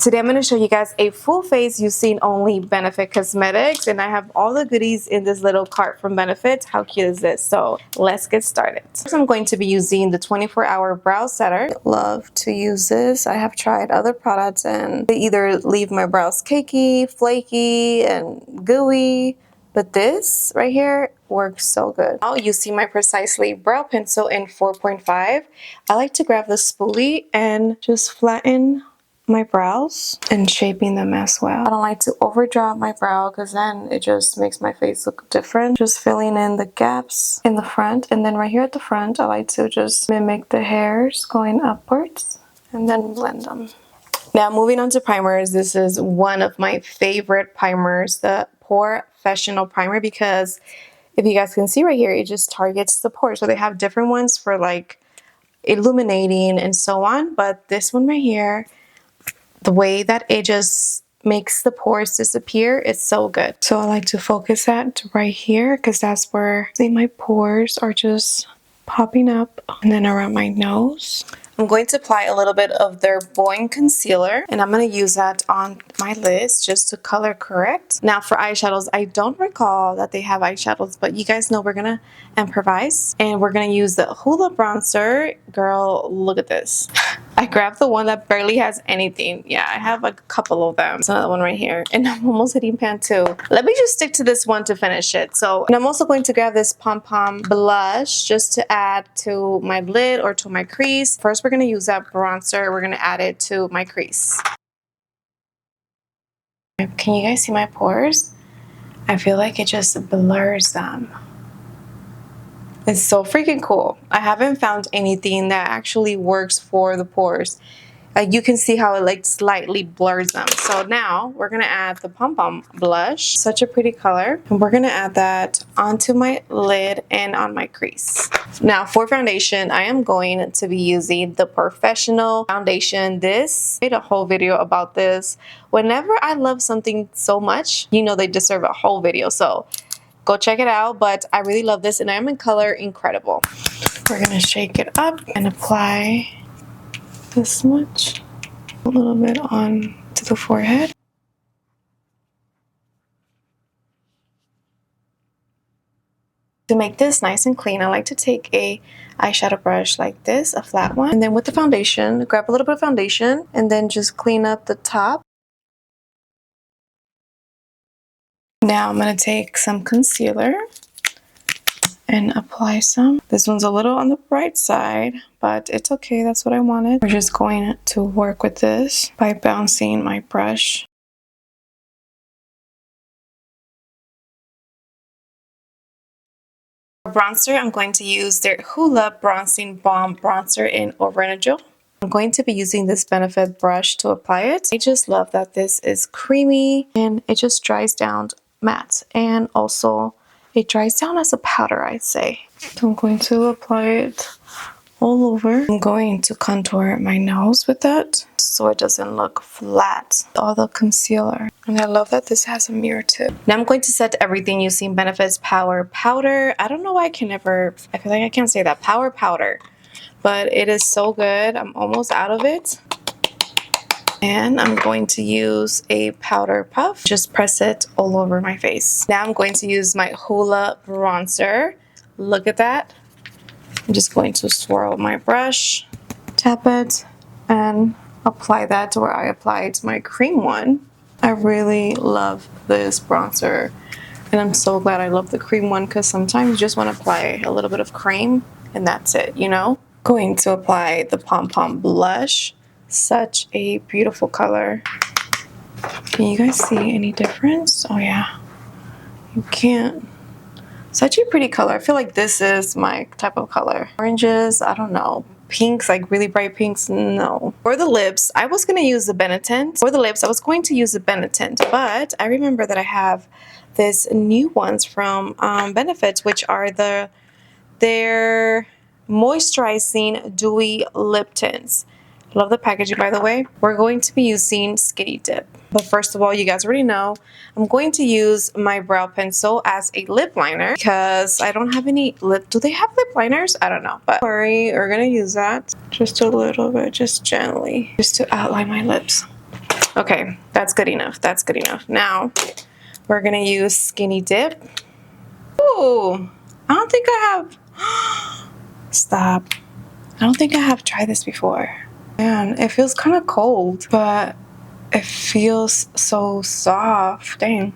Today I'm going to show you guys a full face using only Benefit Cosmetics, and I have all the goodies in this little cart from Benefit. How cute is this? So let's get started. First, I'm going to be using the 24-hour brow setter. I love to use this. I have tried other products and they either leave my brows cakey, flaky, and gooey, but this right here works so good. Now using my Precisely brow pencil in 4.5, I like to grab the spoolie and just flatten my brows and shaping them as well. I don't like to overdraw my brow because then it just makes my face look different. Just filling in the gaps in the front, and then right here at the front I like to just mimic the hairs going upwards and then blend them. Now moving on to primers, this is one of my favorite primers, the Professional primer, because if you guys can see right here, it just targets the pores. So they have different ones for like illuminating and so on, but this one right here, the way that it just makes the pores disappear, it's so good. So I like to focus that right here because that's where, see, my pores are just popping up, and then around my nose. I'm going to apply a little bit of their Boing concealer, and I'm going to use that on my lids just to color correct. Now for eyeshadows, I don't recall that they have eyeshadows, but you guys know we're going to improvise, and we're going to use the Hoola bronzer. Girl, look at this. I grabbed the one that barely has anything. Yeah, I have a couple of them. There's another one right here, and I'm almost hitting pan 2. Let me just stick to this one to finish it. So, and I'm also going to grab this Pom Pom blush just to add to my lid or to my crease. First, we're going to use that bronzer. We're going to add it to my crease. Can you guys see my pores? I feel like it just blurs them. It's so freaking cool. I haven't found anything that actually works for the pores. You can see how it like slightly blurs them. So now we're gonna add the Pom Pom blush. Such a pretty color. And we're gonna add that onto my lid and on my crease. Now for foundation, I am going to be using the Professional foundation. This, I made a whole video about this. Whenever I love something so much, you know they deserve a whole video. So go check it out, but I really love this, and I'm in color Incredible. We're gonna shake it up and apply this much, a little bit on to the forehead. To make this nice and clean, I like to take a eyeshadow brush like this, a flat one, and then with the foundation, grab a little bit of foundation and then just clean up the top. Now I'm going to take some concealer and apply some. This one's a little on the bright side, but it's okay. That's what I wanted. We're just going to work with this by bouncing my brush. For bronzer, I'm going to use their Hoola Bronzing Balm Bronzer in Overnagel. I'm going to be using this Benefit brush to apply it. I just love that this is creamy and it just dries down matte, and also it dries down as a powder, I'd say. So I'm going to apply it all over. I'm going to contour my nose with that so it doesn't look flat. All the concealer. And I love that this has a mirror tip. Now I'm going to set everything using Benefit's Power Powder. I don't know why I feel like I can't say that. Power Powder. But it is so good. I'm almost out of it. And I'm going to use a powder puff. Just press it all over my face. Now I'm going to use my Hoola bronzer. Look at that. I'm just going to swirl my brush, tap it, and apply that to where I applied my cream one. I really love this bronzer. And I'm so glad I love the cream one, because sometimes you just want to apply a little bit of cream and that's it, you know? Going to apply the Pom Pom blush. Such a beautiful color. Can you guys see any difference? Oh yeah, you can't. Such a pretty color. I feel like this is my type of color. Oranges, I don't know. Pinks, like really bright pinks, no. For the lips, I was gonna use the Benetint. For the lips, I was going to use the Benetint, but I remember that I have this new ones from Benefit, which are their moisturizing dewy lip tints. Love the packaging, by the way. We're going to be using Skinny Dip. But first of all, you guys already know, I'm going to use my brow pencil as a lip liner because I don't have any do they have lip liners? I don't know, but don't worry, we're gonna use that just a little bit, just gently, just to outline my lips. Okay, that's good enough. That's good enough. Now, we're gonna use Skinny Dip. Ooh, I don't think I have, stop. I don't think I have tried this before. Man, it feels kind of cold, but it feels so soft. Dang.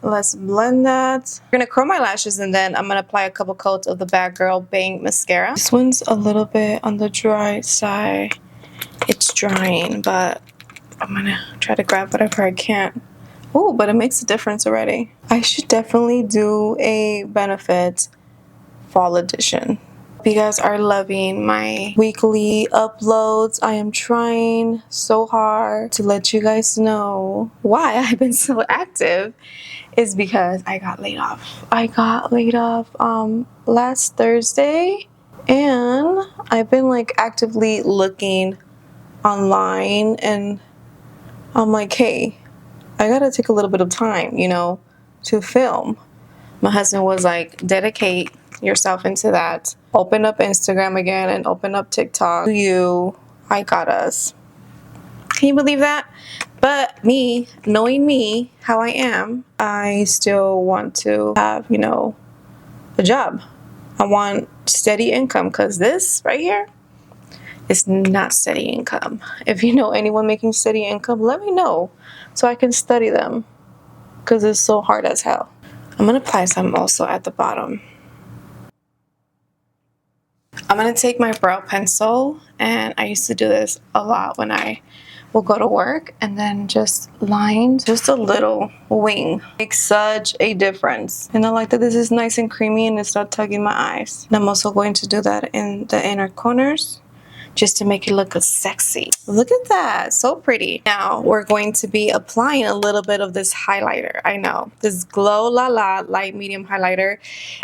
Let's blend that. I'm gonna curl my lashes and then I'm gonna apply a couple coats of the Bad Girl Bang Mascara. This one's a little bit on the dry side. It's drying, but I'm gonna try to grab whatever I can. Oh, but it makes a difference already. I should definitely do a Benefit Fall Edition. Hope you guys are loving my weekly uploads. I am trying so hard to let you guys know why I've been so active is because I got laid off. I got laid off last Thursday, and I've been like actively looking online, and I'm like, hey, I gotta take a little bit of time, you know, to film. My husband was like, dedicate yourself into that. Open up Instagram again and open up TikTok. I got us. Can you believe that? But me, knowing me, how I am, I still want to have, you know, a job. I want steady income, because this right here is not steady income. If you know anyone making steady income, let me know so I can study them, because it's so hard as hell. I'm going to apply some also at the bottom. I'm going to take my brow pencil, and I used to do this a lot when I will go to work, and then just line just a little wing. Makes such a difference. And I like that this is nice and creamy and it's not tugging my eyes. And I'm also going to do that in the inner corners, just to make it look sexy. Look at that, so pretty. Now we're going to be applying a little bit of this highlighter. I know, this Glow La La light medium highlighter.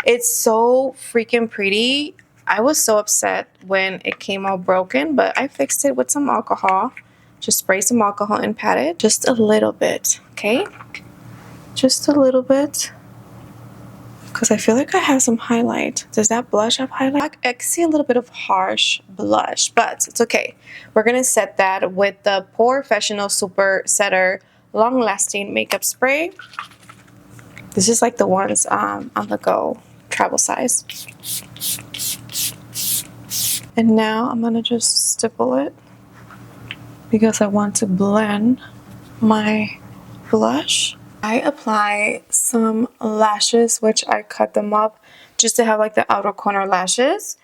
It's so freaking pretty. I was so upset when it came all broken, but I fixed it with some alcohol. Just spray some alcohol and pat it just a little bit, okay? Just a little bit. Because I feel like I have some highlight. Does that blush have highlight? I can see a little bit of harsh blush, but it's okay. We're going to set that with the Professional Super Setter Long Lasting Makeup Spray. This is like the ones on the go, travel size. And now I'm going to just stipple it, because I want to blend my blush. I apply some lashes, which I cut them up just to have like the outer corner lashes.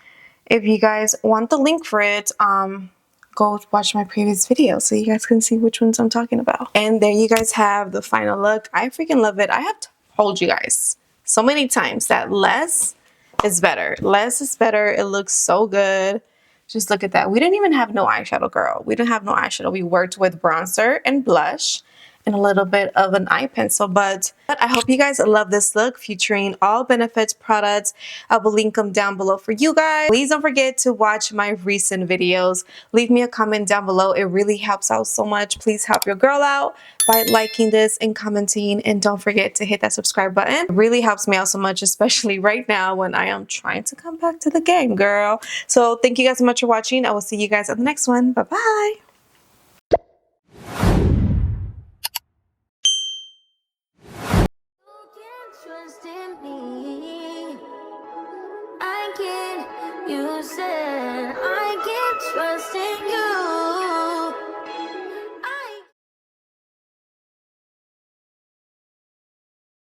If you guys want the link for it, go watch my previous video so you guys can see which ones I'm talking about. And there you guys have the final look. I freaking love it. I have told you guys so many times that less is better. Less is better. It looks so good. Just look at that. We didn't even have no eyeshadow, girl. We didn't have no eyeshadow. We worked with bronzer and blush and a little bit of an eye pencil. But I hope you guys love this look featuring all Benefit products. I will link them down below for you guys. Please don't forget to watch my recent videos. Leave me a comment down below. It really helps out so much. Please help your girl out by liking this and commenting. And don't forget to hit that subscribe button. It really helps me out so much, especially right now when I am trying to come back to the game, girl. So thank you guys so much for watching. I will see you guys on the next one. Bye-bye.